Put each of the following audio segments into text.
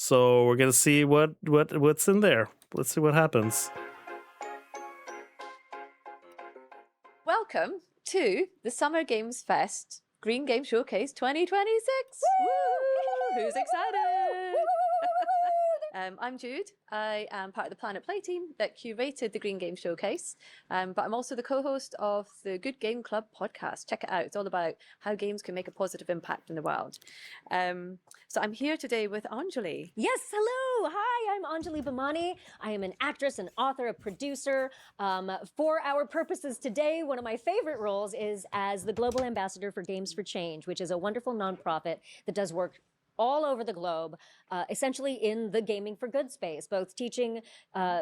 So we're gonna see what's in there. Let's see what happens. Welcome to the Summer Games Fest Green Game Showcase 2026. Woo! Who's excited? I'm Jude. I am part of the Planet Play team that curated the Green Game Showcase, but I'm also the co-host of the Good Game Club podcast. Check it out. It's all about how games can make a positive impact in the world. So I'm here today with Anjali. Yes, hello. Hi, I'm Anjali Bhamani. I am an actress, an author, a producer. For our purposes today, one of my favorite roles is as the Global Ambassador for Games for Change, which is a wonderful nonprofit that does work all over the globe, essentially in the gaming for good space, both teaching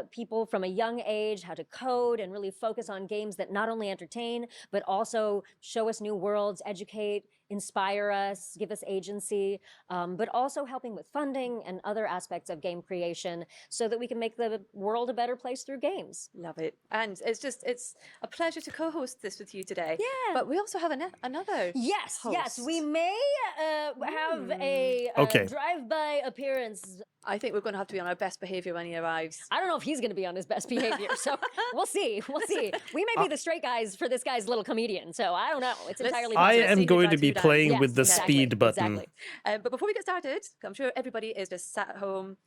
people from a young age how to code and really focus on games that not only entertain, but also show us new worlds, educate, inspire us, give us agency, but also helping with funding and other aspects of game creation so that we can make the world a better place through games. Love it. And it's a pleasure to co-host this with you today. Yeah. But we also have another Yes, yes, host. we may have a Okay. drive-by appearance. I think we're going to have to be on our best behavior when he arrives. I don't know if he's going to be on his best behavior, so we'll see. We'll see. We may be the straight guys for this guy's little comedian, so I don't know. It's entirely I possible. see am who going to drives be who down. playing Yes, with the exactly, speed button. Exactly. But before we get started, I'm sure everybody is just sat at home,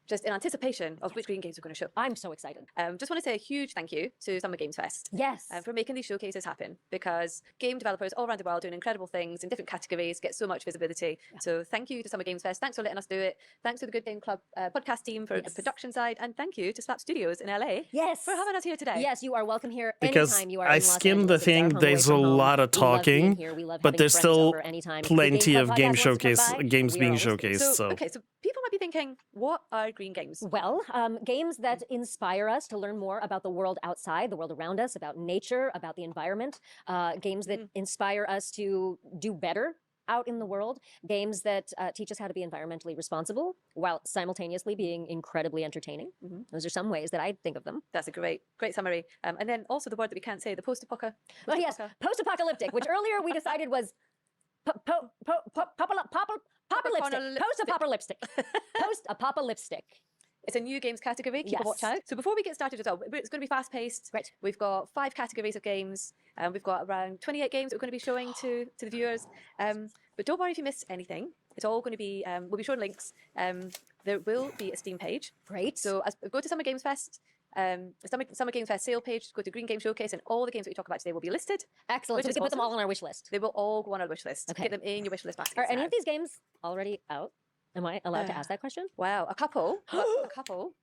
just in anticipation of which green games we're going to show. I'm so excited. Just want to say a huge thank you to Summer Games Fest. Yes. For making these showcases happen, because game developers all around the world doing incredible things in different categories get so much visibility. Yeah. So thank you to Summer Games Fest. Thanks for letting us do it. Thanks to the Good Game Club podcast team for the production side. And thank you to Slap Studios in LA Yes. for having us here today. Yes, you are welcome here Because anytime you are I in Los skimmed the Angeles. It's our thing, home there's away a from home. lot of We love being talking, here. We love but having there's friends still over anytime. If the plenty Game of Club game podcast wants to come showcase by, games we are being always there. showcased. So Okay, so people might be thinking, what are green games? Well, games that inspire us to learn more about the world outside, the world around us, about nature, about the environment. Games that inspire us to do better out in the world. Games that teach us how to be environmentally responsible while simultaneously being incredibly entertaining. Those are some ways that I think of them. That's a great summary. And then also the word that we can't say, the post-apocalyptic. Oh yes, post-apocalyptic, which earlier we decided was post-apocalyptic. Post-apocalyptic. It's a new games category. Keep a watch Yes. out. So before we get started as well, it's going to be fast-paced. Right. We've got 5 categories of games. We've got around 28 games that we're going to be showing to the viewers. But don't worry if you miss anything. It's all going to be, we'll be showing links. There will be a Steam page. Great. So go to Summer Games Fest. Summer Games Fest sale page, go to Green Game Showcase, and all the games that we talk about today will be listed. Excellent. So we can put them all on our wish list. They will all go on our wish list. Okay. Get them in your wish list basket. Are any of these games already out? Am I allowed to ask that question? Wow, a couple. A couple.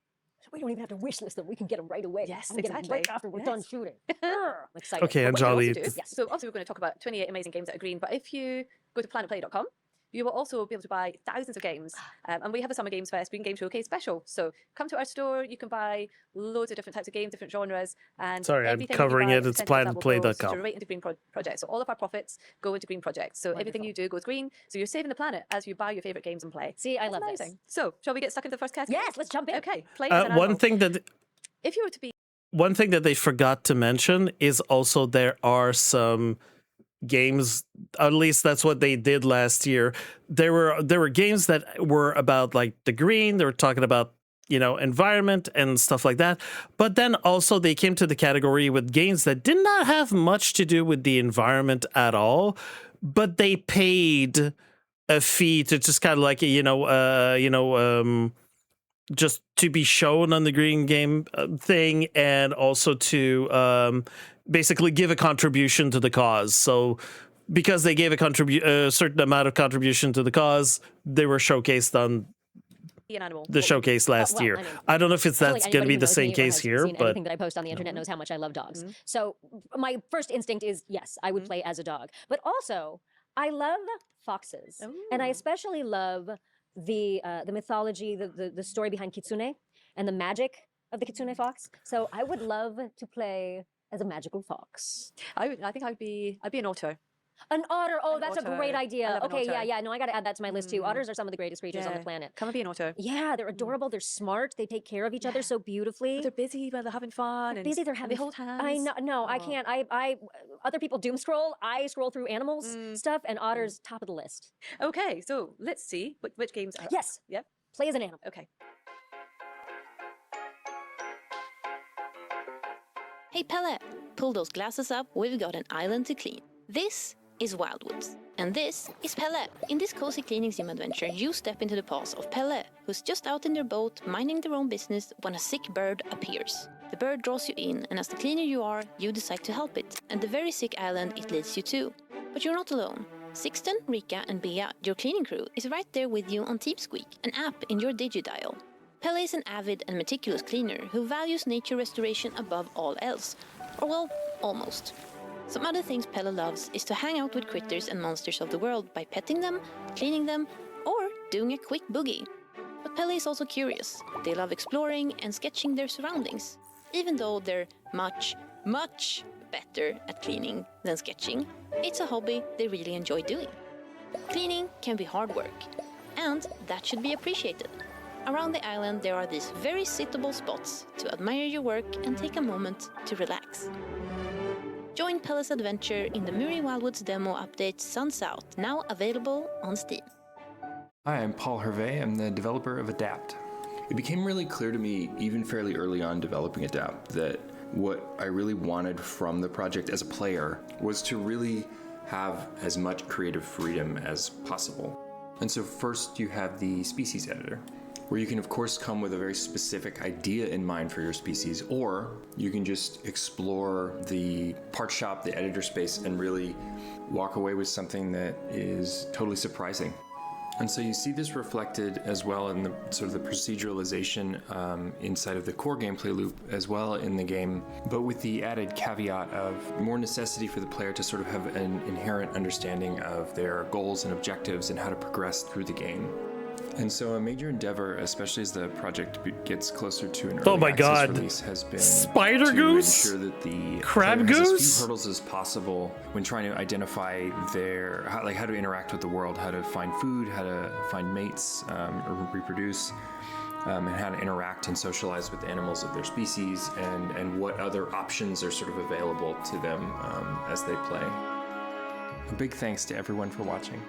We don't even have to wish list them. We can get them right away. Yes, I can get them exactly. right after we're done shooting. I'm excited. okay, But what you Anjali, also do is- So obviously we're going to talk about 28 amazing games that are green, but if you go to planetplay.com, you will also be able to buy thousands of games. And we have a Summer Games Fest Green Game Showcase special. So come to our store, you can buy loads of different types of games, different genres. And Sorry, I'm everything you covering buy, it. It's percentage of that will go planetplay.com. Straight into green projects. So all of our profits go into green projects. So everything you do goes green. So you're saving the planet as you buy your favorite games and play. See, I That's love this. amazing. So shall we get stuck into the first category? Yes, let's jump in. Okay. Play as an one animal. thing that If you were to be one thing that they forgot to mention is also there are some games, at least that's what they did last year. There were games that were about like the green, they were talking about, environment and stuff like that. But then also they came to the category with games that did not have much to do with the environment at all, but they paid a fee to just kind of like, just to be shown on the green game thing, and also to basically give a contribution to the cause. So because they gave a certain amount of contribution to the cause, they were showcased on an animal, the showcase last year. I don't know if that's going to be the same case here, but anything that I post on the internet knows how much I love dogs. So my first instinct is, yes, I would play as a dog. But also, I love foxes. And I especially love the mythology, the story behind Kitsune and the magic of the Kitsune fox. So I would love to play as a magical fox. I think I'd be an otter. An otter. Oh, An that's a otter. great I idea. love an Okay, otter. yeah. No, I got to add that to my list too. Otters are some of the greatest creatures on the planet. Come and be an otter. Yeah, they're adorable. They're smart. They take care of each other so beautifully. But they're busy, but they're having fun. They're and busy. They're and having. they hold hands. I know. No, I can't. I. Other people doom scroll. I scroll through animals stuff, and otters top of the list. Okay, so let's see which games are. Yes. Yep. Play as an animal. Okay. Hey Pelle, pull those glasses up, we've got an island to clean. This is Wildwoods. And this is Pelle. In this cozy cleaning sim adventure, you step into the paws of Pelle, who's just out in their boat, minding their own business, when a sick bird appears. The bird draws you in, and as the cleaner you are, you decide to help it, and the very sick island it leads you to. But you're not alone. Sixten, Rika, and Bea, your cleaning crew, is right there with you on TeamSqueak, an app in your digidial. Pelle is an avid and meticulous cleaner who values nature restoration above all else. Or well, almost. Some other things Pelle loves is to hang out with critters and monsters of the world by petting them, cleaning them, or doing a quick boogie. But Pelle is also curious. They love exploring and sketching their surroundings. Even though they're much, much better at cleaning than sketching, it's a hobby they really enjoy doing. Cleaning can be hard work, and that should be appreciated. Around the island there are these very sittable spots to admire your work and take a moment to relax. Join Pelle's adventure in the Muri Wildwoods demo update Suns Out, now available on Steam. Hi, I'm Paul Hervé. I'm the developer of Adapt. It became really clear to me, even fairly early on developing Adapt, that what I really wanted from the project as a player was to really have as much creative freedom as possible. And so first you have the species editor, where you can of course come with a very specific idea in mind for your species, or you can just explore the part shop, the editor space, and really walk away with something that is totally surprising. And so you see this reflected as well in the sort of the proceduralization inside of the core gameplay loop as well in the game, but with the added caveat of more necessity for the player to sort of have an inherent understanding of their goals and objectives and how to progress through the game. And so a major endeavor, especially as the project gets closer to an early access release, has been Spider to Goose? ensure that the Crab player has as Goose? few hurdles as possible when trying to identify how to interact with the world, how to find food, how to find mates or reproduce, and how to interact and socialize with animals of their species, and what other options are sort of available to them as they play. A big thanks to everyone for watching.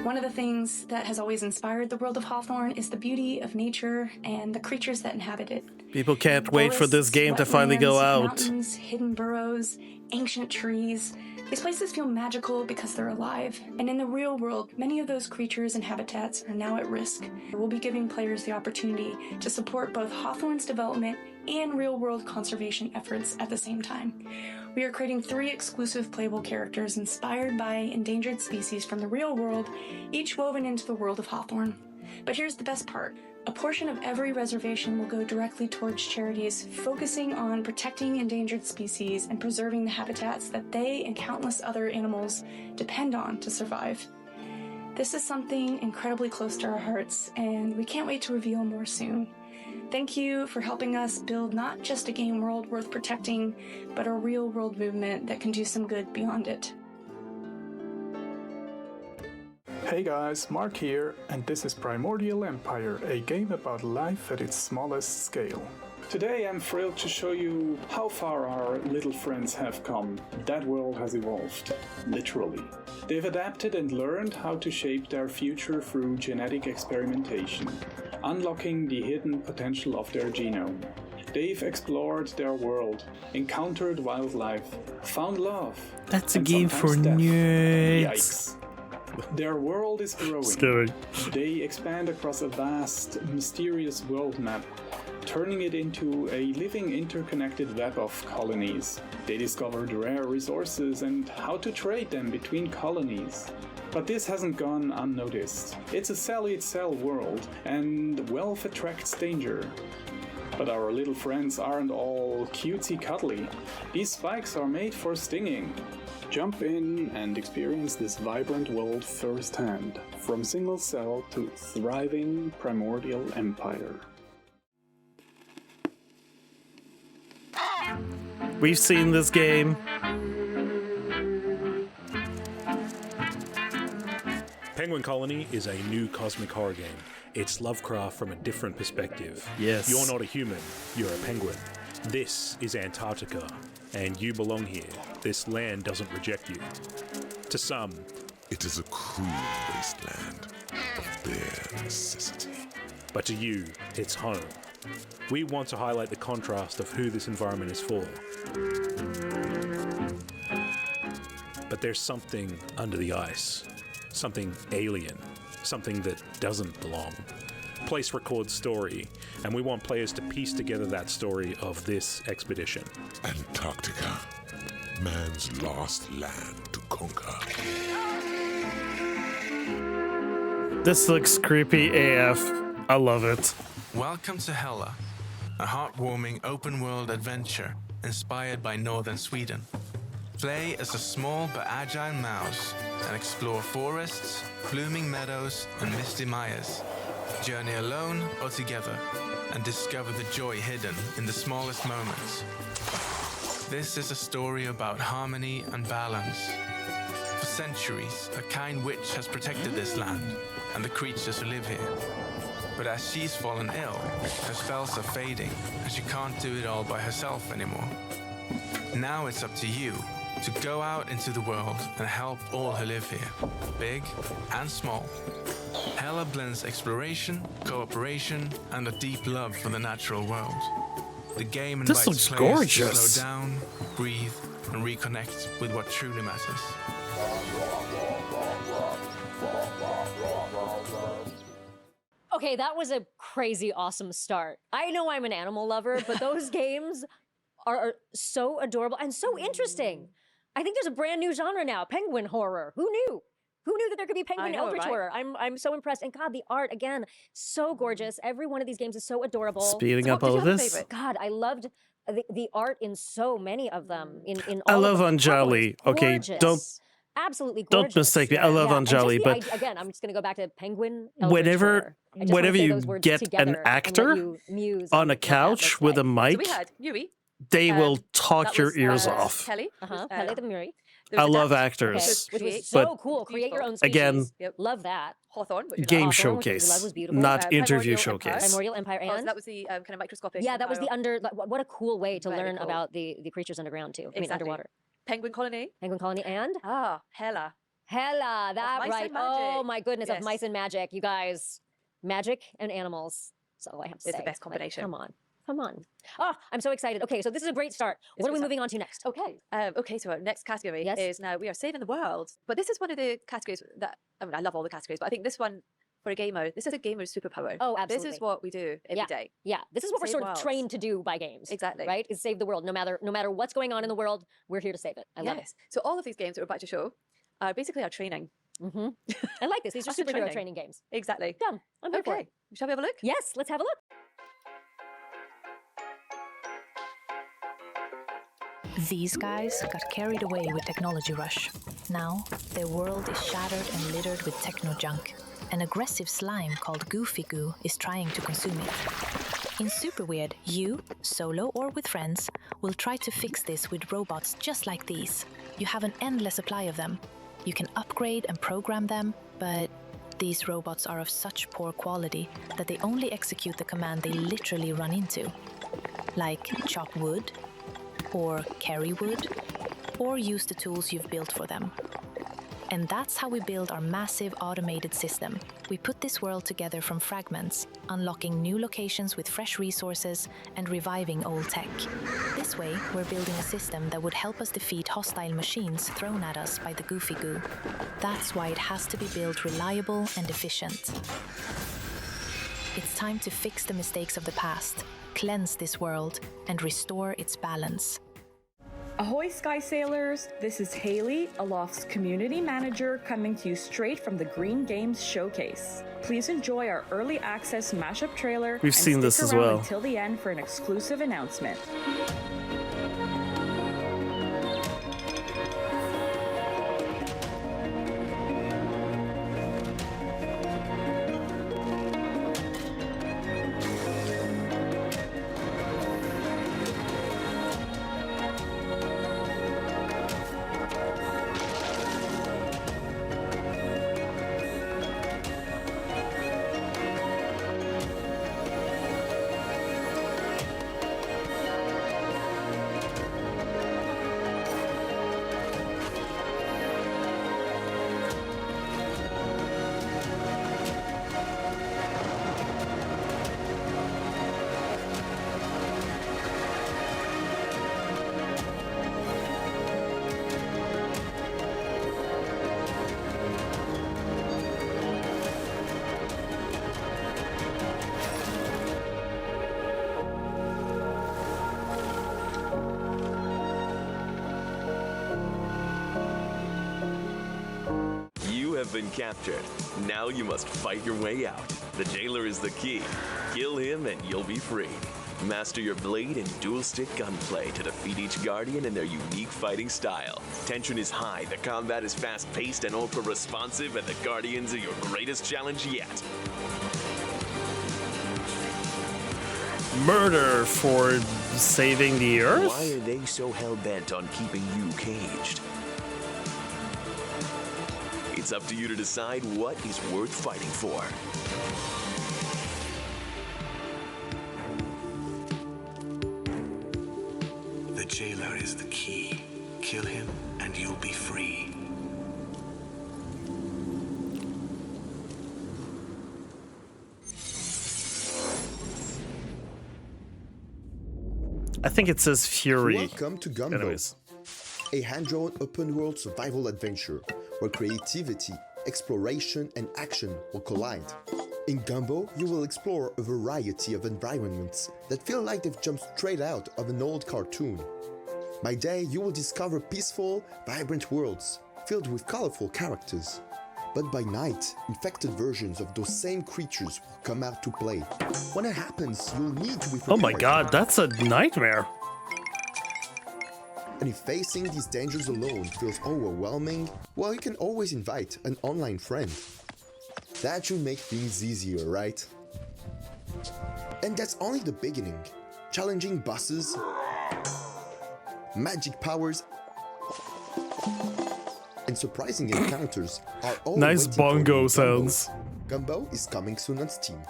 One of the things that has always inspired the world of Hawthorne is the beauty of nature and the creatures that inhabit it. People can't wait for this game to finally go Wetlands, out. Mountains, hidden burrows, ancient trees. These places feel magical because they're alive. And in the real world, many of those creatures and habitats are now at risk. We'll be giving players the opportunity to support both Hawthorne's development and real-world conservation efforts at the same time. We are creating 3 exclusive playable characters inspired by endangered species from the real world, each woven into the world of Hawthorne. But here's the best part. A portion of every reservation will go directly towards charities focusing on protecting endangered species and preserving the habitats that they and countless other animals depend on to survive. This is something incredibly close to our hearts, and we can't wait to reveal more soon. Thank you for helping us build not just a game world worth protecting, but a real-world movement that can do some good beyond it. Hey guys, Mark here, and this is Primordial Empire, a game about life at its smallest scale. Today I'm thrilled to show you how far our little friends have come. That world has evolved, literally. They've adapted and learned how to shape their future through genetic experimentation, unlocking the hidden potential of their genome. They've explored their world, encountered wildlife, found love. That's a and game for sometimes death. nerds. Yikes. Their world is growing. Just kidding. They expand across a vast, mysterious world map, turning it into a living interconnected web of colonies. They discovered rare resources and how to trade them between colonies. But this hasn't gone unnoticed. It's a sell-eat-sell world, and wealth attracts danger. But our little friends aren't all cutesy cuddly. These spikes are made for stinging. Jump in and experience this vibrant world firsthand, from single cell to thriving primordial empire. We've seen this game. Penguin Colony is a new cosmic horror game. It's Lovecraft from a different perspective. Yes. You're not a human, you're a penguin. This is Antarctica, and you belong here. This land doesn't reject you. To some, it is a cruel wasteland of bare necessity. but to you, it's home. We want to highlight the contrast of who this environment is for. But there's something under the ice, something alien, something that doesn't belong. Place records story, and we want players to piece together that story of this expedition. Antarctica, man's lost land to conquer. This looks creepy AF. I love it. Welcome to Hela, a heartwarming open-world adventure inspired by northern Sweden. Play as a small but agile mouse and explore forests, blooming meadows, and misty mares. Journey alone or together and discover the joy hidden in the smallest moments. This is a story about harmony and balance. For centuries, a kind witch has protected this land and the creatures who live here. But as she's fallen ill, her spells are fading and she can't do it all by herself anymore. Now it's up to you to go out into the world and help all who live here, big and small. Hela blends exploration, cooperation, and a deep love for the natural world. The game invites This looks players gorgeous. to slow down, breathe, and reconnect with what truly matters. Okay, that was a crazy awesome start. I know I'm an animal lover, but those games are so adorable and so interesting. I think there's a brand new genre now, penguin horror. Who knew? Who knew that there could be penguin eldritch horror? I'm so impressed. And God, the art, again, so gorgeous. Every one of these games is so adorable. Speeding up all of this. God, I loved the art in so many of them. In I all love of them. Anjali. Oh, Okay, gorgeous. don't Absolutely don't gorgeous. mistake me. I love and just Anjali, the but idea- again, I'm just going to go back to penguin. eldritch whenever horror. I just wanna whenever say you those words get together an and let actor you muse on on a what that couch looks with a like. So mic, we had Yuri. they will talk That your was, ears off. Kelly. Pele the Muri. There I was love Adapt, actors. Which was Create. so but cool. Create your own species. again, Yep. Love that. Hawthorne, which is Game Hawthorne, which we showcase, love, was beautiful. not interview Primordial Empire. showcase. Primordial Empire Oh, so and that was the kind of microscopic. yeah, that was the Empire. under. What a cool way to Very learn cool. about the creatures underground too. I mean, Exactly. underwater. Penguin colony. Penguin colony and Hela. Hela. That Mice right. and Oh Magic. my goodness, of Yes. mice and magic. You guys, magic and animals. That's all I have to It's say. the best Like, combination. come on. Come on. Oh, I'm so excited. Okay, so this is a great start. It's What are we good moving on to next? Okay. Okay, so our next category Yes. is now we are saving the world. But this is one of the categories that, I mean, I love all the categories, but I think this one, for a gamer, this is a gamer's superpower. Oh, This absolutely. is what we do every day. Yeah, this is what we're Save sort of worlds. trained to do by games. Exactly. Right? Is save the world. No matter what's going on in the world, we're here to save it. I love it. So all of these games that we're about to show are basically our training. Mm-hmm. I like this. These are That's the superhero training. training games. Exactly. Done. I'm here for Okay. it. Shall we have a look? Yes, let's have a look. These guys got carried away with technology rush. Now, their world is shattered and littered with techno junk. An aggressive slime called Goofy Goo is trying to consume it. In Super Weird, you, solo or with friends, will try to fix this with robots just like these. You have an endless supply of them. You can upgrade and program them, but these robots are of such poor quality that they only execute the command they literally run into. Like chop wood, or carry wood, or use the tools you've built for them. And that's how we build our massive automated system. We put this world together from fragments, unlocking new locations with fresh resources and reviving old tech. This way, we're building a system that would help us defeat hostile machines thrown at us by the Goofy Goo. That's why it has to be built reliable and efficient. It's time to fix the mistakes of the past, cleanse this world, and restore its balance. Ahoy Sky Sailors, this is Haley, Aloft's community manager, coming to you straight from the Green Games Showcase. Please enjoy our early access mashup trailer. We've seen this as well. Until the end for an exclusive announcement. been captured. Now you must fight your way out. The jailer is the key. Kill him and you'll be free. Master your blade and dual-stick gunplay to defeat each guardian in their unique fighting style. Tension is high, the combat is fast-paced and ultra-responsive, and the guardians are your greatest challenge yet. Murder for saving the Earth? Why are they so hell-bent on keeping you caged? It's up to you to decide what is worth fighting for. The jailer is the key. Kill him and you'll be free. I think it says Fury. Welcome to Gumbo, Anyways. a hand-drawn open-world survival adventure where creativity, exploration, and action will collide. In Gumbo, you will explore a variety of environments that feel like they've jumped straight out of an old cartoon. By day, you will discover peaceful, vibrant worlds filled with colorful characters. But by night, infected versions of those same creatures will come out to play. When it happens, you'll need to be prepared. Oh my god, that's a nightmare. And if facing these dangers alone feels overwhelming, well, you can always invite an online friend. That should make things easier, right? And that's only the beginning. Challenging bosses, magic powers, and surprising encounters are all Nice waiting for you in bongo Gumbo. sounds. Gumbo is coming soon on Steam.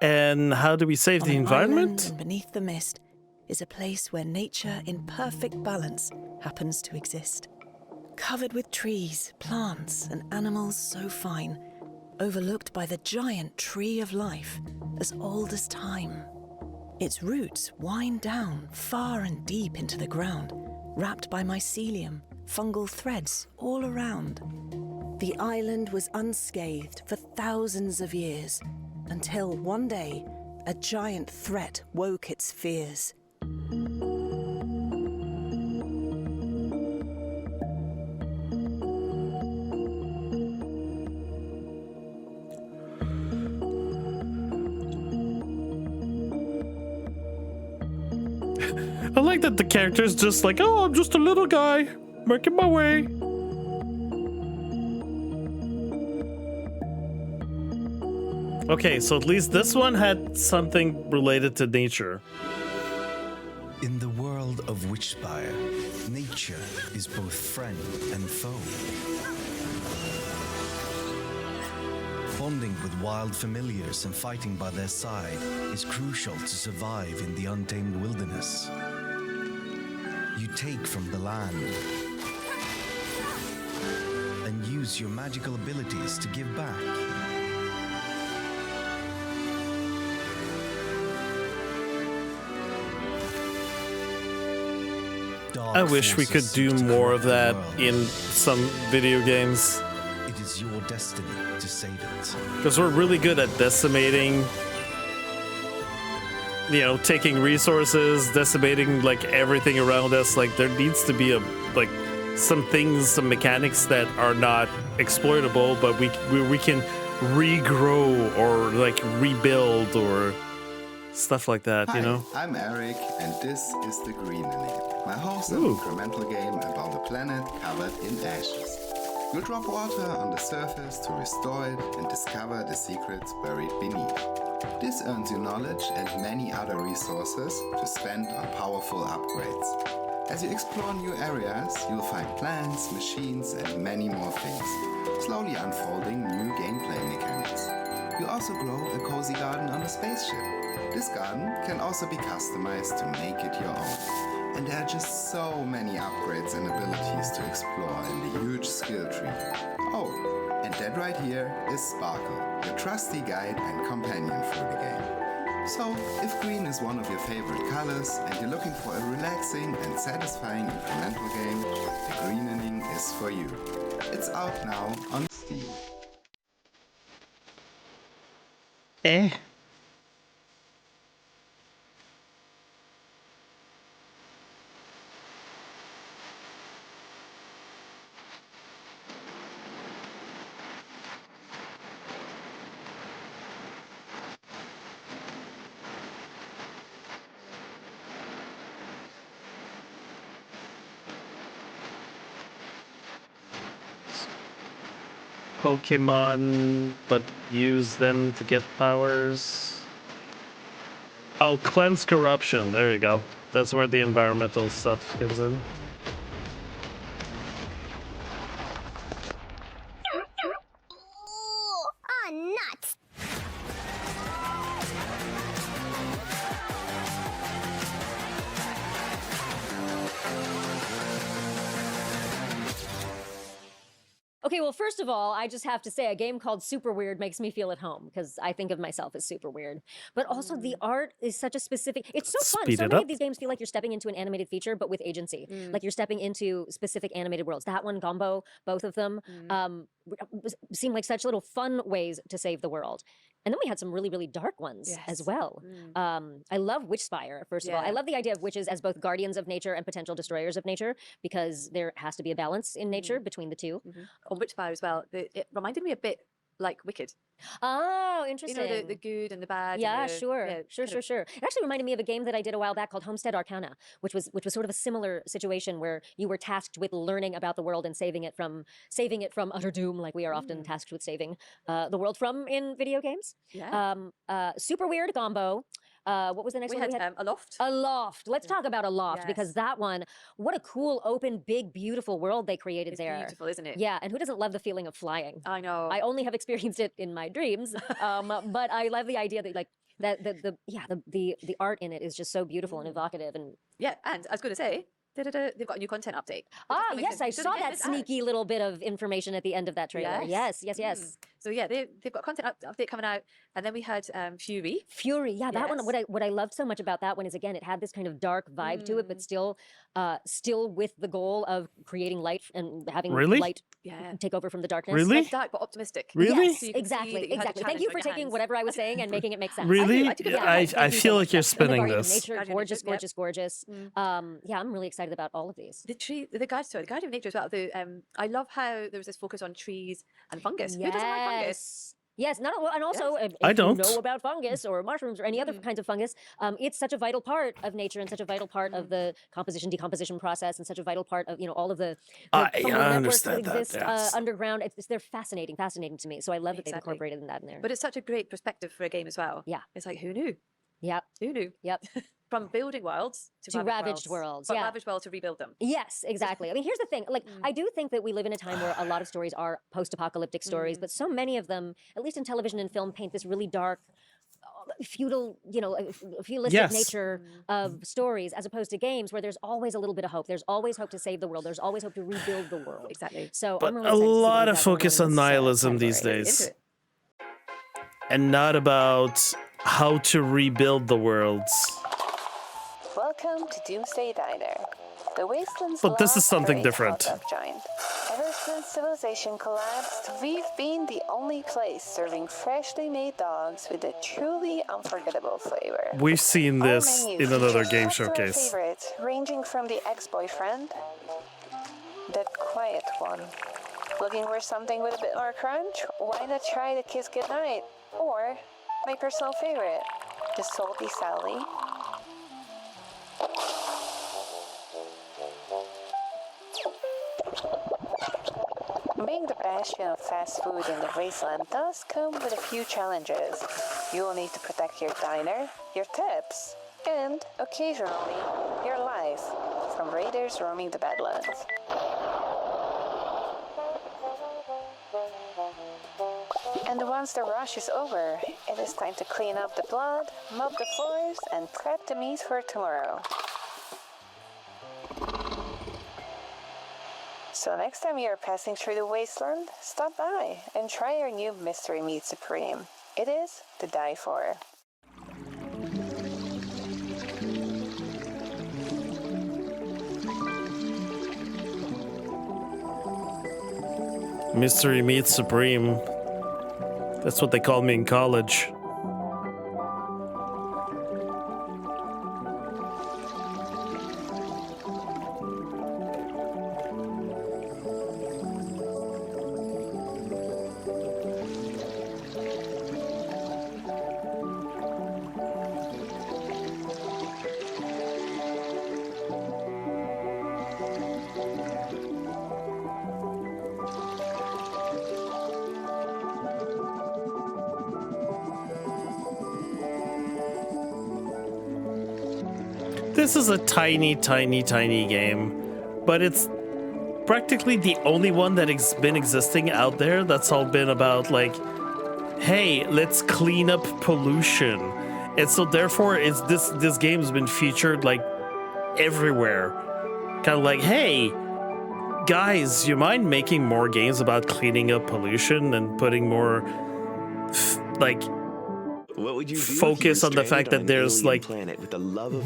And how do we save On the an environment? island and beneath the mist is a place where nature in perfect balance happens to exist. Covered with trees, plants, and animals so fine, overlooked by the giant tree of life, as old as time. Its roots wind down far and deep into the ground, wrapped by mycelium, fungal threads all around. The island was unscathed for thousands of years, until one day, a giant threat woke its fears. I like that the character's just like, oh, I'm just a little guy, making my way. Okay, so at least this one had something related to nature. In the world of Witchspire, nature is both friend and foe. Bonding with wild familiars and fighting by their side is crucial to survive in the untamed wilderness. You take from the land and use your magical abilities to give back. I wish we could do more of that in some video games. It is your destiny to save it. Because we're really good at decimating, you know, taking resources, decimating like everything around us. Like there needs to be some things, some mechanics that are not exploitable, but we can regrow or like rebuild or stuff like that, you know? I'm Eric, and this is The Greenening, my wholesome incremental game about a planet covered in ashes. You'll drop water on the surface to restore it and discover the secrets buried beneath. This earns you knowledge and many other resources to spend on powerful upgrades. As you explore new areas, you'll find plants, machines, and many more things, slowly unfolding new gameplay mechanics. You'll also grow a cozy garden on a spaceship. This garden can also be customized to make it your own. And there are just so many upgrades and abilities to explore in the huge skill tree. Oh, and that right here is Sparkle, your trusty guide and companion through the game. So, if green is one of your favorite colors and you're looking for a relaxing and satisfying incremental game, The Greenening is for you. It's out now on Steam. Pokemon, but use them to get powers. Oh, cleanse corruption. There you go. That's where the environmental stuff comes in. Oh, nuts! Okay, well, first of all, I just have to say a game called Super Weird makes me feel at home because I think of myself as super weird. But also the art is such a specific, it's so fun. Speed So it many up. of these games feel like you're stepping into an animated feature, but with agency. Like you're stepping into specific animated worlds. That one, Gombo, both of them, seem like such little fun ways to save the world. And then we had some really, really dark ones as well. I love Witchspire, first of all. I Yeah. love the idea of witches as both guardians of nature and potential destroyers of nature, because there has to be a balance in nature between the two. On Witchfire as well, it reminded me a bit like Wicked. Oh, You interesting. know, the good and the bad. Yeah, and the, sure, yeah, sure. It actually reminded me of a game that I did a while back called Homestead Arcana, which was sort of a similar situation where you were tasked with learning about the world and saving it from utter doom, like we are often tasked with saving the world from in video games. Yeah. Super Weird Gombo. What was the next We one? had Aloft. Aloft. Let's talk about Aloft because Yes. that one, what a cool, open, big, beautiful world they created It's there. beautiful, isn't it? Yeah, and who doesn't love the feeling of flying? I know. I only have experienced it in my dreams, but I love the idea that like that the art in it is just so beautiful and evocative and Yeah, and I was going to say, they've got a new content update. yes, I saw that sneaky little bit of information at the end of that trailer. Yes. So yeah, they've got content update coming out, and then we had Fury. Fury, yeah, that one. Yes. What I loved so much about that one is again, it had this kind of dark vibe to it, but still with the goal of creating light and having Really? light Yeah. take over from the darkness. Really? Like dark but optimistic. Really? Yes, So you can see that exactly, you had a exactly. Thank challenge you on for your taking hands. whatever I was saying and making it make sense. Really? I took it I Thank you feel so like much. you're And the spinning Guardian of this. Nature, Guardian of gorgeous, Nature, yep. gorgeous. Yeah, I'm really excited about all of these. The Guardian of Nature as well. I love how there was this focus on trees and fungus. Who doesn't like fungus? Yes, and also if I don't. you know about fungus or mushrooms or any other kinds of fungus, it's such a vital part of nature and such a vital part of the decomposition process and such a vital part of all of the I fungal networks that understand that, exist yes. underground. They're fascinating to me. So I love that they've Exactly. incorporated that in there. But it's such a great perspective for a game as well. Yeah. It's like, who knew? Yep. Who knew? Yep. From building worlds To ravaged worlds, But yeah. ravaged worlds to rebuild them. Yes, exactly. I mean, here's the thing. Like, I do think that we live in a time where a lot of stories are post-apocalyptic stories, but so many of them, at least in television and film, paint this really dark, feudal, feudalistic Yes. nature of stories, as opposed to games where there's always a little bit of hope. There's always hope to save the world. There's always hope to rebuild the world. Exactly. So But I'm really a excited to see what lot we've of got going focus in on this, nihilism these category. days. Into it. And not about how to rebuild the worlds. Welcome to Doomsday Diner. The wasteland's But this is last something great different. hot dog giant. Ever since civilization collapsed, we've been the only place serving freshly made dogs with a truly unforgettable flavor. We've seen Our this menu in another features game customer showcase. favorites, ranging from the ex-boyfriend, that quiet one. Looking for something with a bit more crunch? Why not try the Kiss Goodnight? Or my personal favorite, the Salty Sally. Being the bastion of fast food in the wasteland does come with a few challenges. You will need to protect your diner, your tips, and, occasionally, your life from raiders roaming the Badlands. And once the rush is over, it is time to clean up the blood, mop the floors, and prep the meat for tomorrow. So next time you are passing through the wasteland, stop by and try our new Mystery Meat Supreme. It is to die for. Mystery Meat Supreme. That's what they called me in college. This is a tiny, tiny, tiny game, but it's practically the only one that has been existing out there that's all been about like, hey, let's clean up pollution. And so therefore it's this game's been featured like everywhere. Kind of like, hey, guys, you mind making more games about cleaning up pollution and putting more like What would you do focus on the fact that there's like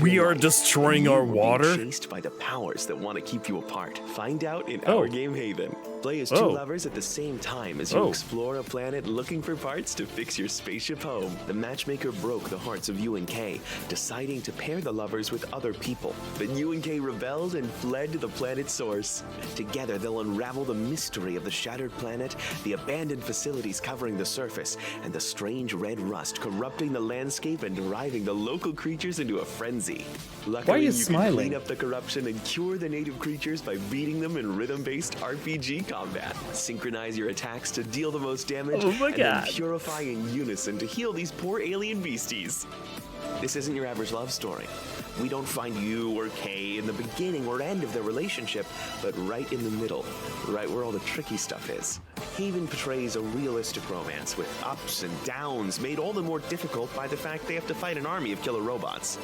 we are destroying our water? Chased by the powers that want to keep you apart. Find out in our game Haven. Play as two lovers at the same time as you explore a planet looking for parts to fix your spaceship home. The matchmaker broke the hearts of you and Kay, deciding to pair the lovers with other people. But you and Kay rebelled and fled to the planet's source. Together, they'll unravel the mystery of the shattered planet, the abandoned facilities covering the surface, and the strange red rust corrupting the landscape and driving the local creatures into a frenzy. Luckily, Why are you can smiling? clean up the corruption and cure the native creatures by beating them in rhythm-based RPG combat. Synchronize your attacks to deal the most damage, Oh my and God. then purify in unison to heal these poor alien beasties. This isn't your average love story. We don't find you or Kay in the beginning or end of their relationship, but right in the middle, right where all the tricky stuff is. Haven portrays a realistic romance with ups and downs made all the more difficult by the fact they have to fight an army of killer robots.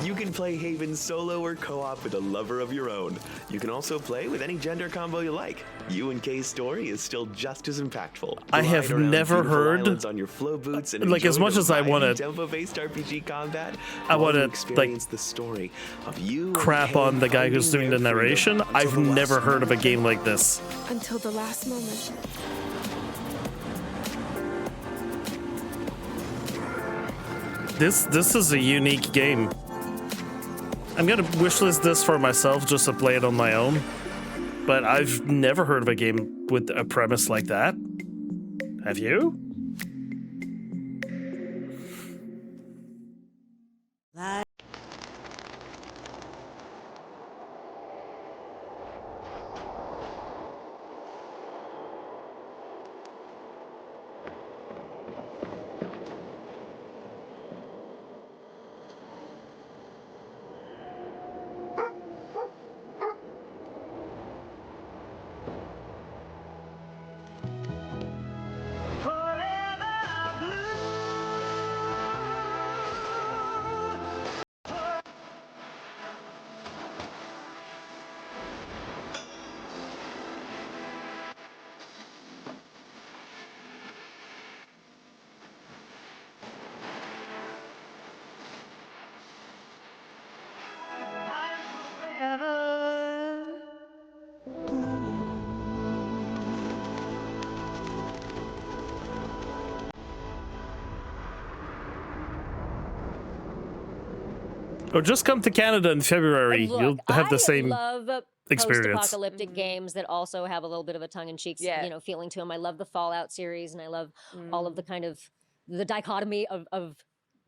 You can play Haven solo or co-op with a lover of your own. You can also play with any gender combo you like. You and Kay's story is still just as impactful. I have Glide around never beautiful heard- islands on your flow boots and like, as enjoy much the as I wanna- tempo-based RPG combat. I while wanna, you like, experience the story of you and crap Kay on the guy who's doing finding the their freedom narration. until I've the last never heard of a moment. game like this. Until the last moment. This is a unique game. I'm gonna wishlist this for myself just to play it on my own. But I've never heard of a game with a premise like that. Have you? Or just come to Canada in February. Look, You'll have the I same love experience. post-apocalyptic games that also have a little bit of a tongue-in-cheek, feeling to them. I love the Fallout series, and I love all of the kind of the dichotomy of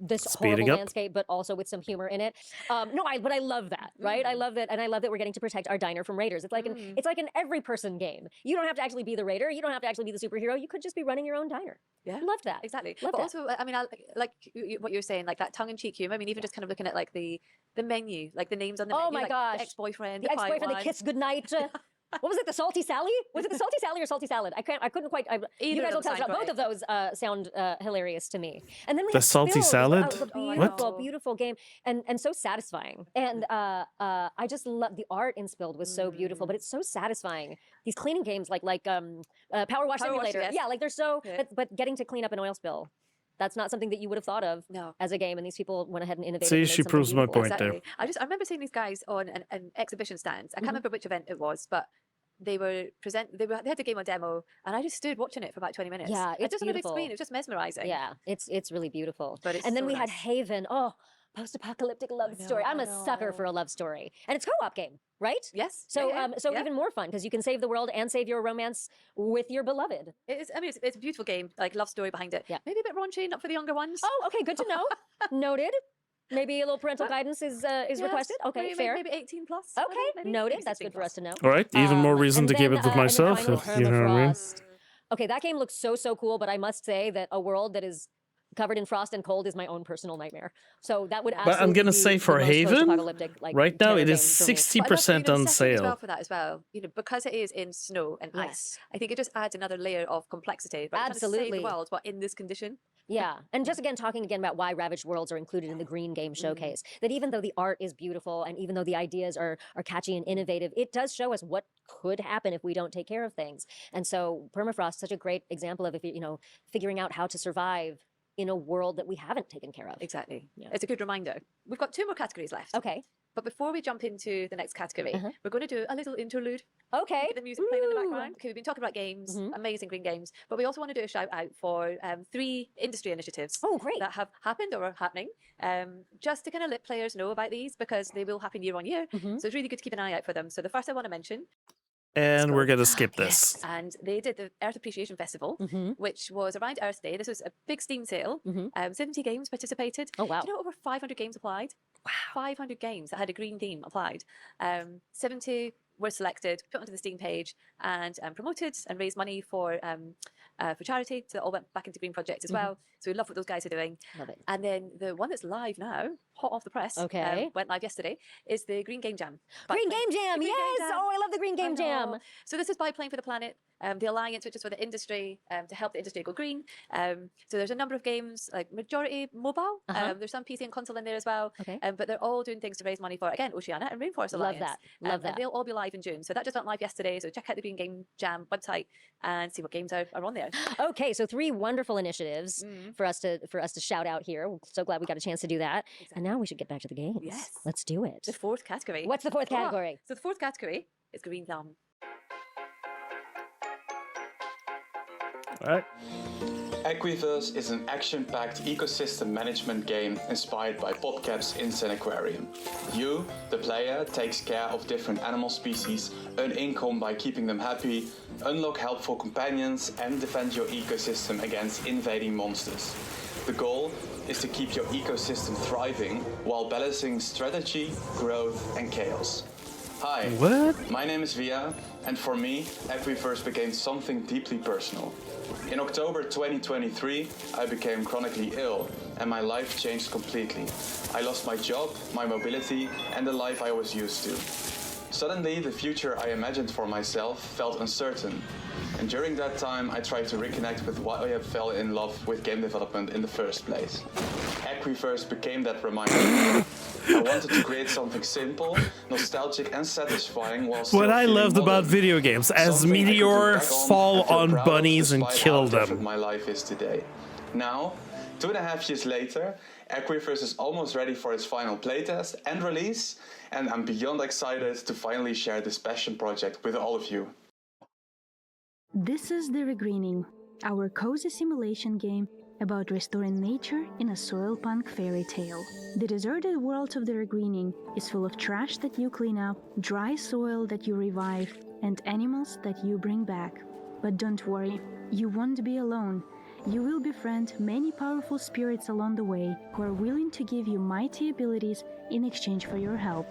this Speeding horrible up. landscape, but also with some humor in it. But I love that, right? I love that, and I love that we're getting to protect our diner from raiders. It's like an every person game. You don't have to actually be the raider. You don't have to actually be the superhero. You could just be running your own diner. Yeah, love that. Exactly. Love but that. also, I mean, like what you're saying, like that tongue-in-cheek humor. I mean, even just kind of looking at like the menu, like the names on the Oh menu. my like, gosh. the ex-boyfriend, The quiet ex-boyfriend, the one. kiss goodnight. What was it? The salty Sally? Was it the salty Sally or salty salad? I couldn't quite. You Either guys of will them tell us. sound Both of those sound hilarious to me. And then we The have salty Spills. salad? It was a What? beautiful, beautiful game, and so satisfying. And I just love the art in Spilled was so beautiful, but it's so satisfying. These cleaning games like Power Wash Power Wash, Simulator, yes. yeah, like they're so. Yeah. But getting to clean up an oil spill. That's not something that you would have thought of as a game, and these people went ahead and innovated. See, and made she something proves my beautiful. point there. Exactly. I remember seeing these guys on an exhibition stand. I can't remember which event it was, but they were they had the game on demo, and I just stood watching it for about 20 minutes. Yeah, Like, it's just on a big beautiful. screen. It was just mesmerizing. Yeah, it's really beautiful. But it's and then so we had nice. Haven. Oh, post-apocalyptic love story. I'm a sucker for a love story, and it's co-op game, right? Yes. So yeah, yeah. even more fun because you can save the world and save your romance with your beloved. It is. I mean, it's a beautiful game. Like love story behind it. Yeah. Maybe a bit raunchy, not for the younger ones. Oh, okay, good to know. Noted. Maybe a little parental guidance is Yes, requested. Okay, maybe, fair. Maybe 18 plus. Okay, maybe noted. 16 That's good for plus. us to know. All right, even more reason and to keep then, it with and then myself, finally, if you know what I mean. Permafrost. Okay, that game looks so cool, but I must say that a world that is covered in frost and cold is my own personal nightmare. So that would But absolutely I'm gonna be say the for most Haven, post-apocalyptic, like, right now terror it is game for me. 60% on Setting as well sale. for that as well. You know, because it is in snow and Yes. ice, I think it just adds another layer of complexity. But trying to save Absolutely. the world, but in this condition. Yeah, and just again talking again about why Ravaged Worlds are included in the Green Game Showcase. That even though the art is beautiful and even though the ideas are catchy and innovative, it does show us what could happen if we don't take care of things. And so permafrost, such a great example of if you know figuring out how to survive in a world that we haven't taken care of. Exactly. Yeah. It's a good reminder. We've got 2 more categories left. Okay. But before we jump into the next category, Uh-huh. we're going to do a little interlude. Okay. Get the music playing in the background. Okay, we've been talking about games, amazing green games, but we also want to do a shout out for 3 industry initiatives. Oh, great. That have happened or are happening, just to kind of let players know about these because they will happen year on year. So it's really good to keep an eye out for them. So the first I want to mention. And we're gonna skip this. And they did the Earth Appreciation Festival, which was around Earth Day. This was a big Steam sale. 70 games participated. Oh, wow. Do you know over 500 games applied? Wow. 500 games that had a green theme applied. 70 were selected, put onto the Steam page, and promoted and raised money for charity. So that all went back into green projects as well. So we love what those guys are doing. Love it. And then the one that's live now, hot off the press, Okay. went live yesterday, is the Green Game Jam. Green Game Jam, yes! Oh, I love the Green Game Jam. So this is by Playing for the Planet, the Alliance, which is for the industry, to help the industry go green. So there's a number of games, like majority mobile. There's some PC and console in there as well. Okay. But they're all doing things to raise money for, again, Oceania and Rainforest Love Alliance. that. Love that. And they'll all be live in June. So that just went live yesterday. So check out the Green Game Jam website and see what games are on there. Okay, so 3 wonderful initiatives for us to shout out here. We're so glad we got a chance to do that. And now we should get back to the games. Yes. Let's do it. The 4th category. What's the 4th category? So the 4th category is Green Thumb. All right. Equiverse is an action-packed ecosystem management game inspired by PodCap's Insane Aquarium. You, the player, takes care of different animal species, earn income by keeping them happy, unlock helpful companions, and defend your ecosystem against invading monsters. The goal is to keep your ecosystem thriving while balancing strategy, growth, and chaos. Hi, my name is Via, and for me, Equiverse became something deeply personal. In October 2023, I became chronically ill, and my life changed completely. I lost my job, my mobility, and the life I was used to. Suddenly, the future I imagined for myself felt uncertain. And during that time, I tried to reconnect with why I fell in love with game development in the first place. Equiverse became that reminder. I wanted to create something simple, nostalgic, and satisfying while still What I feeling loved about modern. video games, as Something I could meteor look back on fall and feel on proud of bunnies and despite kill how different them. my life is today. Now, 2.5 years later, Equiverse is almost ready for its final playtest and release, and I'm beyond excited to finally share this passion project with all of you. This is The Regreening, our cozy simulation game about restoring nature in a soil punk fairy tale. The deserted world of The Regreening is full of trash that you clean up, dry soil that you revive, and animals that you bring back. But don't worry, you won't be alone. You will befriend many powerful spirits along the way who are willing to give you mighty abilities in exchange for your help.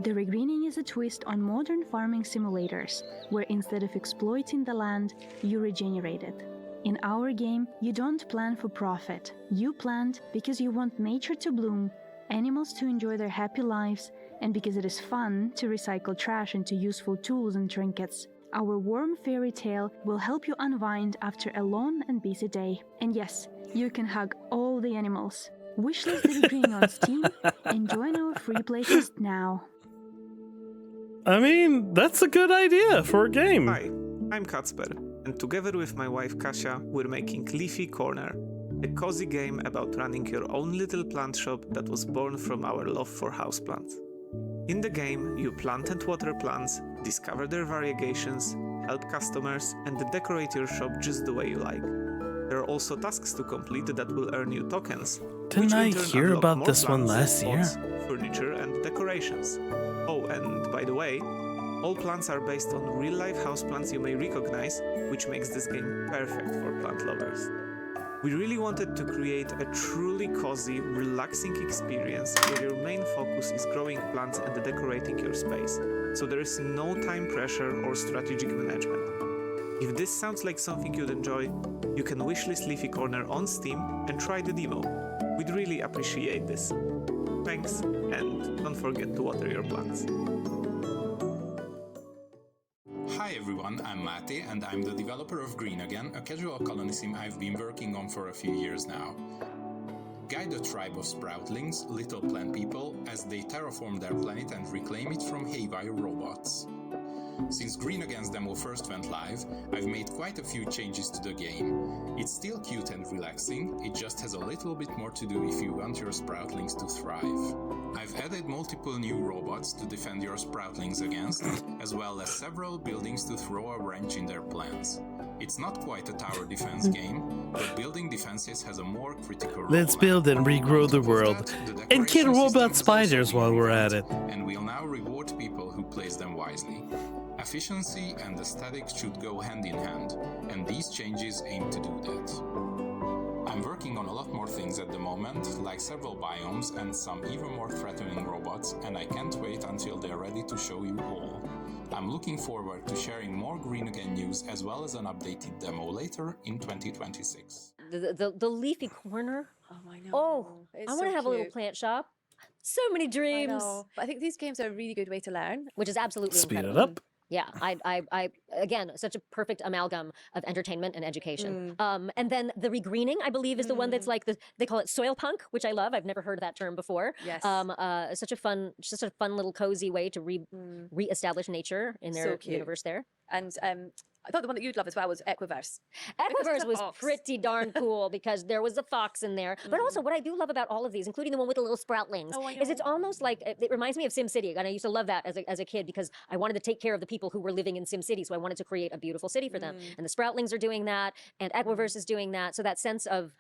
The Regreening is a twist on modern farming simulators, where instead of exploiting the land, you regenerate it. In our game, you don't plant for profit. You plant because you want nature to bloom, animals to enjoy their happy lives, and because it is fun to recycle trash into useful tools and trinkets. Our warm fairy tale will help you unwind after a long and busy day. And yes, you can hug all the animals. Wishlist The Regreening on Steam and join our free playtest now. I mean, that's a good idea for a game. Hi, I'm Kacper, and together with my wife Kasia, we're making Leafy Corner, a cozy game about running your own little plant shop that was born from our love for houseplants. In the game, you plant and water plants, discover their variegations, help customers, and decorate your shop just the way you like. There are also tasks to complete that will earn you tokens. Didn't I which in turn hear unlock about more this one plants, last year? pots, furniture, and decorations. Oh, and by the way, all plants are based on real-life houseplants you may recognize, which makes this game perfect for plant lovers. We really wanted to create a truly cozy, relaxing experience where your main focus is growing plants and decorating your space, so there is no time pressure or strategic management. If this sounds like something you'd enjoy, you can wishlist Leafy Corner on Steam and try the demo. We'd really appreciate this. Thanks, and don't forget to water your plants. Hi everyone, I'm Mate and I'm the developer of Green Again, a casual colony sim I've been working on for a few years now. Guide a tribe of sproutlings, little plant people, as they terraform their planet and reclaim it from haywire robots. Since Green Again's demo first went live, I've made quite a few changes to the game. It's still cute and relaxing, it just has a little bit more to do if you want your sproutlings to thrive. I've added multiple new robots to defend your sproutlings against, as well as several buildings to throw a wrench in their plans. It's not quite a tower defense game, but building defenses has a more critical role. Let's build and regrow the world. And kill robot spiders while we're at it. And we'll now reward people who place them wisely. Efficiency and aesthetics should go hand in hand, and these changes aim to do that. I'm working on a lot more things at the moment, like several biomes and some even more threatening robots, and I can't wait until they're ready to show you all. I'm looking forward to sharing more Green Again news as well as an updated demo later in 2026. The leafy corner. Oh, I know. Oh, It's I want to so have a little cute. plant shop. So many dreams. I know. But I think these games are a really good way to learn. Which is absolutely Speed it incredible. up. Yeah, I again, such a perfect amalgam of entertainment and education. And then the regreening, I believe, is the one that's like they call it soil punk, which I love. I've never heard that term before. Yes. Such a fun little cozy way to reestablish nature in their So cute. universe there. And I thought the one that you'd love as well was Equiverse. Equiverse was pretty darn cool because there was a fox in there. But also, what I do love about all of these, including the one with the little sproutlings, is it's almost like it reminds me of SimCity. And I used to love that as a kid because I wanted to take care of the people who were living in SimCity. So I wanted to create a beautiful city for them. And the sproutlings are doing that, and Equiverse is doing that. So that sense of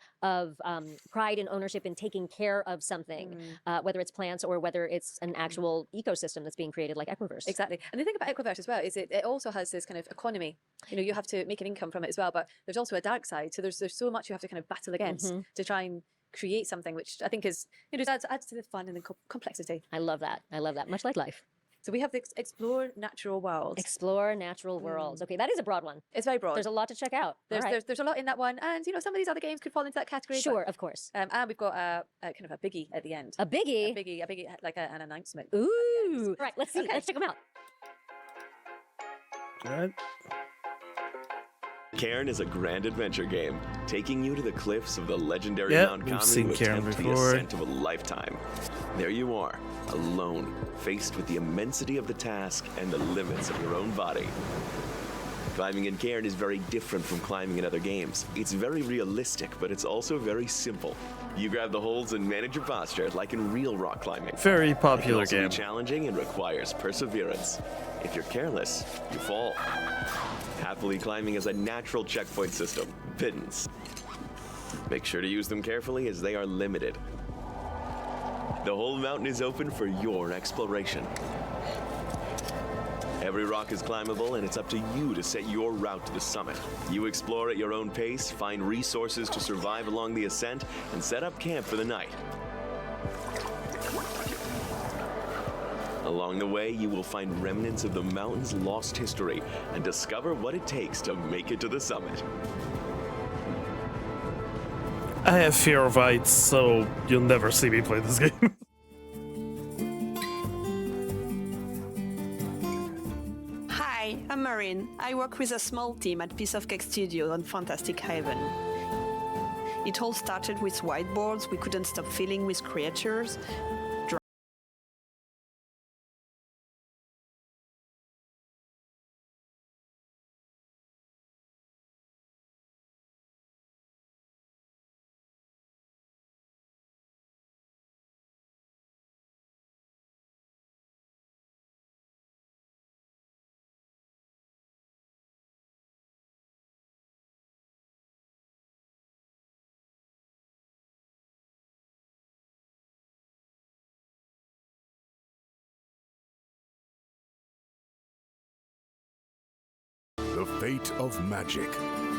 pride and ownership in taking care of something, whether it's plants or whether it's an actual ecosystem that's being created like Equiverse. Exactly. And the thing about Equiverse as well is it also has this kind of economy. You know, you have to make an income from it as well, but there's also a dark side. So there's so much you have to kind of battle against to try and create something, which I think is, you know, adds to the fun and the complexity. I love that. I love that. Much like life. So we have the Explore Natural Worlds. Explore natural worlds. Okay, that is a broad one. It's very broad. There's a lot to check out. All right. There's a lot in that one, and you know some of these other games could fall into that category. Sure, of course. And we've got a kind of a biggie at the end. A biggie? A biggie, like an announcement. Ooh. All right, let's see. Okay. Let's check them out. All right. Cairn is a grand adventure game, taking you to the cliffs of the legendary Yep, Mount we've Kami seen to Cairn attempt the before. ascent of a lifetime. There you are, alone, faced with the immensity of the task and the limits of your own body. Climbing in Cairn is very different from climbing in other games. It's very realistic, but it's also very simple. You grab the holds and manage your posture, like in real rock climbing. Very It popular can also game. be challenging and requires perseverance. If you're careless, you fall. Happily climbing is a natural checkpoint system, pittance. Make sure to use them carefully as they are limited. The whole mountain is open for your exploration. Every rock is climbable, and it's up to you to set your route to the summit. You explore at your own pace, find resources to survive along the ascent, and set up camp for the night. Along the way, you will find remnants of the mountain's lost history and discover what it takes to make it to the summit. I have fear of heights, so you'll never see me play this game. Hi, I'm Maureen. I work with a small team at Piece of Cake Studio on Fantastic Haven. It all started with whiteboards we couldn't stop filling with creatures, The fate of magic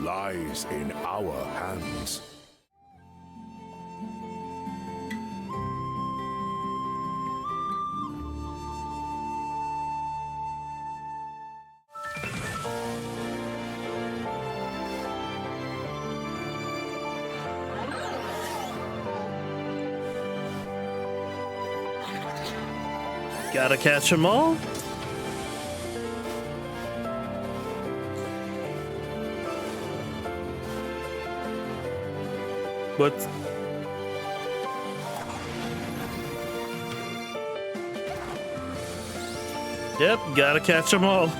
lies in our hands. Gotta catch them all. What? Yep, gotta catch them all.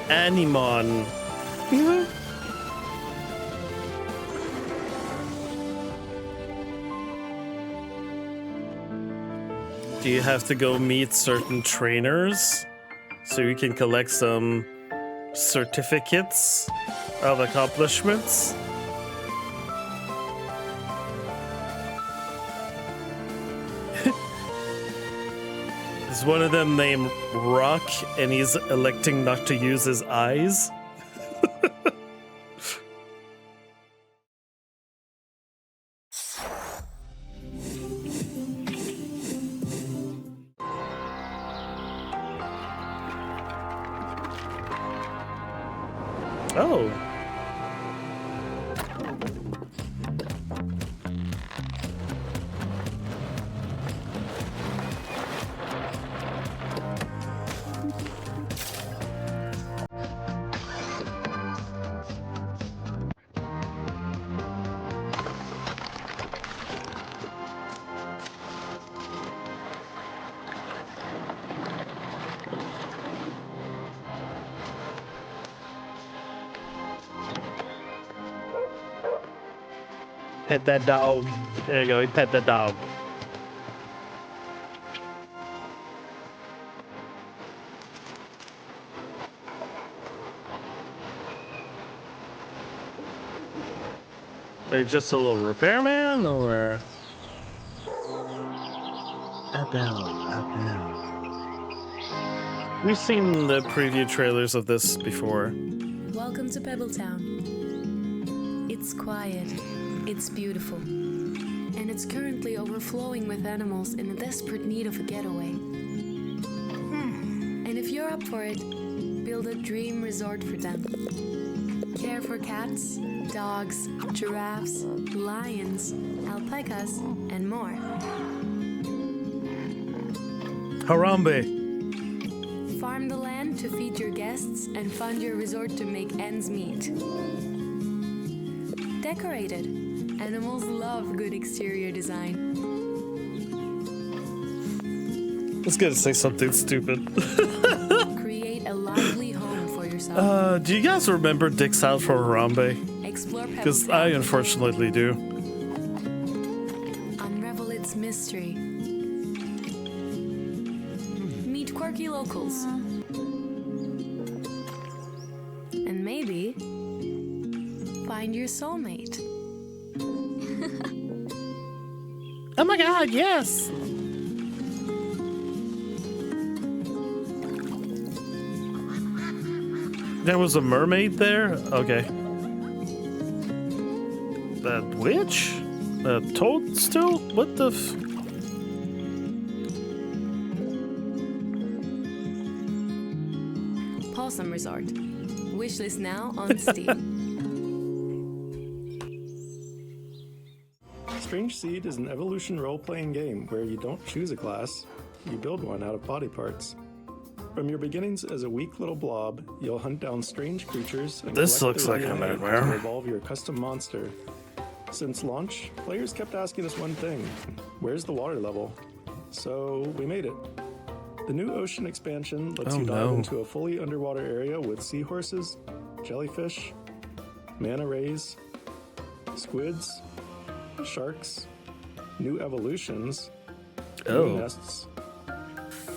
Animon. Do you have to go meet certain trainers so you can collect some certificates of accomplishments? Is one of them named Rock and he's electing not to use his eyes? Oh. Pet that dog. There you go, pet that dog. Are you just a little repairman, or? We've seen the preview trailers of this before. Welcome to Pebbletown. It's quiet, it's beautiful, and it's currently overflowing with animals in a desperate need of a getaway. And if you're up for it, build a dream resort for them. Care for cats, dogs, giraffes, lions, alpacas, and more. Harambe. Farm the land to feed your guests and fund your resort to make ends meet. Decorate it. Animals love good exterior design. I was gonna say something stupid. Create a lively home for yourself. Do you guys remember Dick's Out for Harambe? Explore Because I unfortunately do. Unravel its mystery. Meet quirky locals. And maybe find your soulmate. Oh my god, yes! There was a mermaid there? Okay. That witch? A toadstool? What the f... Possum Resort. Wishlist now on Steam. Strange Seed is an evolution role-playing game where you don't choose a class, you build one out of body parts. From your beginnings as a weak little blob, you'll hunt down strange creatures and This collect looks their like a DNA nightmare. to evolve your custom monster. Since launch, players kept asking us one thing: where's the water level? So we made it. The new ocean expansion lets you dive into a fully underwater area with seahorses, jellyfish, manta rays, squids, sharks, new evolutions, new nests,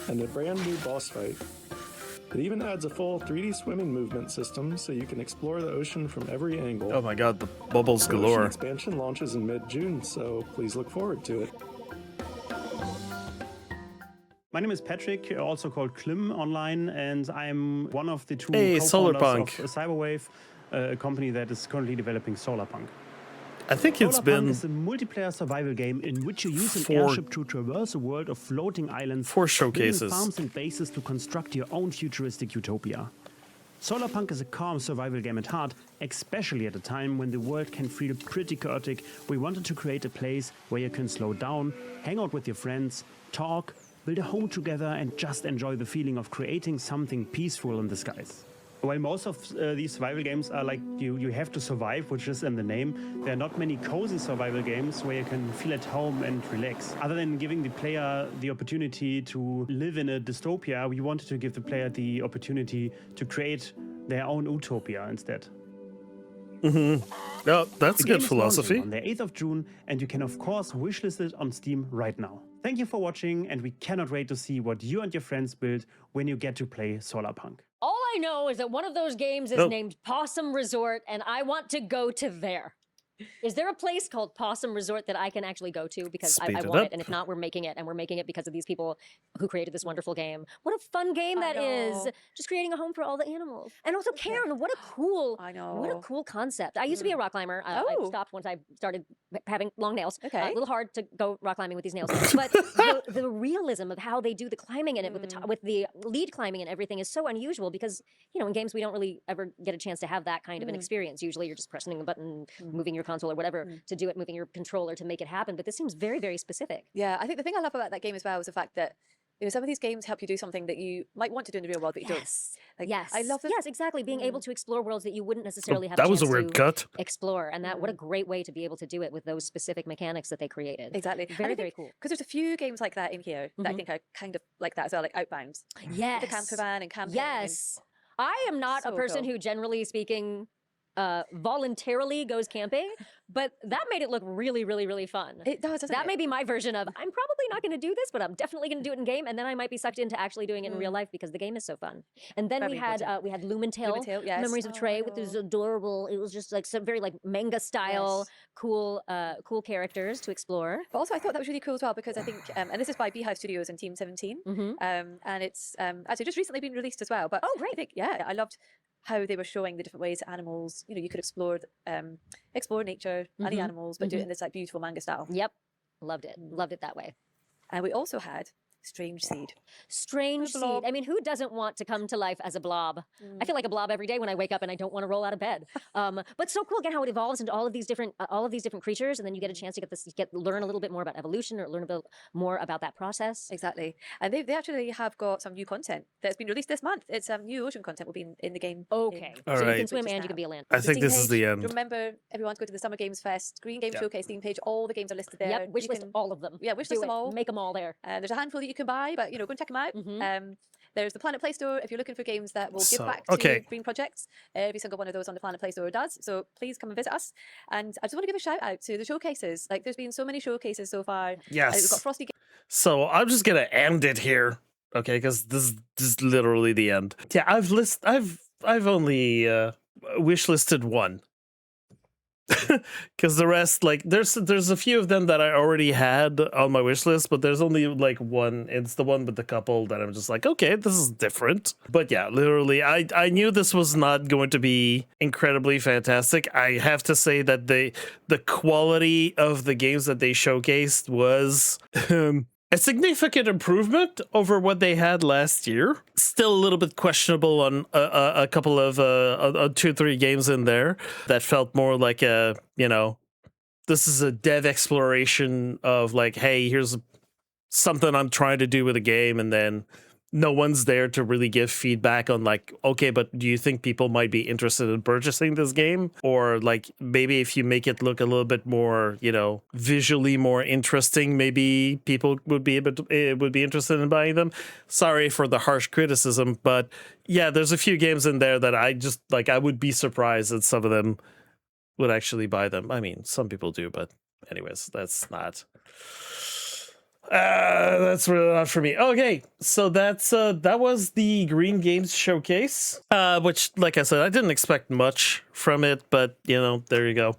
and a brand new boss fight. It even adds a full 3D swimming movement system so you can explore the ocean from every angle. Oh my god, the bubbles The ocean galore. expansion launches in mid-June, so please look forward to it. My name is Patrick, also called Klim online, and I'm one of the two Hey, co-founders Solarpunk. of Cyberwave, a company that is currently developing Solarpunk. I think it's Solarpunk been is a multiplayer survival game in which you use an 4 airship to traverse a world of floating islands, 4 building showcases. farms and bases to construct your own futuristic utopia. Solarpunk is a calm survival game at heart, especially at a time when the world can feel pretty chaotic. We wanted to create a place where you can slow down, hang out with your friends, talk, build a home together, and just enjoy the feeling of creating something peaceful in the skies. While most of these survival games are like you have to survive, which is in the name, there are not many cozy survival games where you can feel at home and relax. Other than giving the player the opportunity to live in a dystopia, we wanted to give the player the opportunity to create their own utopia instead. Oh, that's The a game good is philosophy. launching on the 8th of June, and you can of course wishlist it on Steam right now. Thank you for watching, and we cannot wait to see what you and your friends build when you get to play Solarpunk. All I know is that one of those games is Oh. named Possum Resort, and I want to go to there. Is there a place called Possum Resort that I can actually go to? Because I Speed it want up. it, and if not, we're making it, and we're making it because of these people who created this wonderful game. What a fun game that is! know. Just creating a home for all the animals. And also, Karen, what a cool, what a cool concept. I used to be a rock climber. I Oh. stopped once I started having long nails. Okay. A little hard to go rock climbing with these nails. But the realism of how they do the climbing in it with the lead climbing and everything is so unusual because, you know, in games we don't really ever get a chance to have that kind of an experience. Usually you're just pressing a button, moving your console or whatever to do it, moving your controller to make it happen. But this seems very, very specific. Yeah, I think the thing I love about that game as well is the fact that some of these games help you do something that you might want to do in the real world, but you don't. Like, Yes. I love this. Yes, exactly. Being able to explore worlds that you wouldn't necessarily have that a was a chance weird to cut. explore. And that what a great way to be able to do it with those specific mechanics that they created. Exactly. Very, very cool. Because there's a few games like that in here that I think are kind of like that as well, like Outbound. Yes. The camper van and camping. Yes. I am not a So person cool. who, generally speaking, voluntarily goes camping, but that made it look really, really, really fun. It does, doesn't That it? may be my version of, I'm probably not going to do this, but I'm definitely going to do it in game, and then I might be sucked into actually doing it in real life because the game is so fun. And then Very we had Lumentale, Lumentale, yes. Memories of Oh, Trey, I with this know. adorable, it was just like some very like manga style, cool characters to explore. But also, I thought that was really cool as well because I think, and this is by Beehive Studios and Team 17, and it's actually just recently been released as well. But great! I think, yeah, I loved how they were showing the different ways that animals, you know, you could explore nature and the animals, but do it in this like beautiful manga style. Yep, loved it that way. And we also had Strange Seed. Strange The seed. blob. I mean, who doesn't want to come to life as a blob? I feel like a blob every day when I wake up and I don't want to roll out of bed. But so cool again how it evolves into all of these different creatures, and then you get a chance to learn a little bit more about evolution or learn a bit more about that process. Exactly. And they actually have got some new content that's been released this month. It's new ocean content will be in the game. Okay. All So you can right. swim and you can be a land. I think this is the end. Remember, everyone to go to the Summer Games Fest, Green Game Yep. Showcase Steam page. All the games are listed there. Yep, wish You list can- all of them. Yeah, wish Do list them it. all. Make them all there. There's a handful that you can buy, but go and check them out. There's the Planet Play Store if you're looking for games that will give So, back to okay. green projects. Every single one of those on the Planet Play Store does. So please come and visit us. And I just want to give a shout out to the showcases. Like there's been so many showcases so far. Yes. We've got Frosty. So I'm just gonna end it here, okay? Because this is literally the end. Yeah, I've only wish listed one, because the rest, like, there's a few of them that I already had on my wish list, but there's only like one. It's the one with the couple that I'm just like, okay, this is different. But yeah, literally, I knew this was not going to be incredibly fantastic. I have to say that the quality of the games that they showcased was a significant improvement over what they had last year. Still a little bit questionable on a couple of 2-3 games in there that felt more like this is a dev exploration of like, hey, here's something I'm trying to do with a game, and then no one's there to really give feedback on like, okay, but do you think people might be interested in purchasing this game? Or like maybe if you make it look a little bit more, visually more interesting, maybe people would be interested in buying them. Sorry for the harsh criticism, but yeah, there's a few games in there that I just like, I would be surprised that some of them would actually buy them. I mean, some people do, but anyways, that's really not for me. Okay, so that was the Green Games Showcase, which, like I said, I didn't expect much from it, but there you go.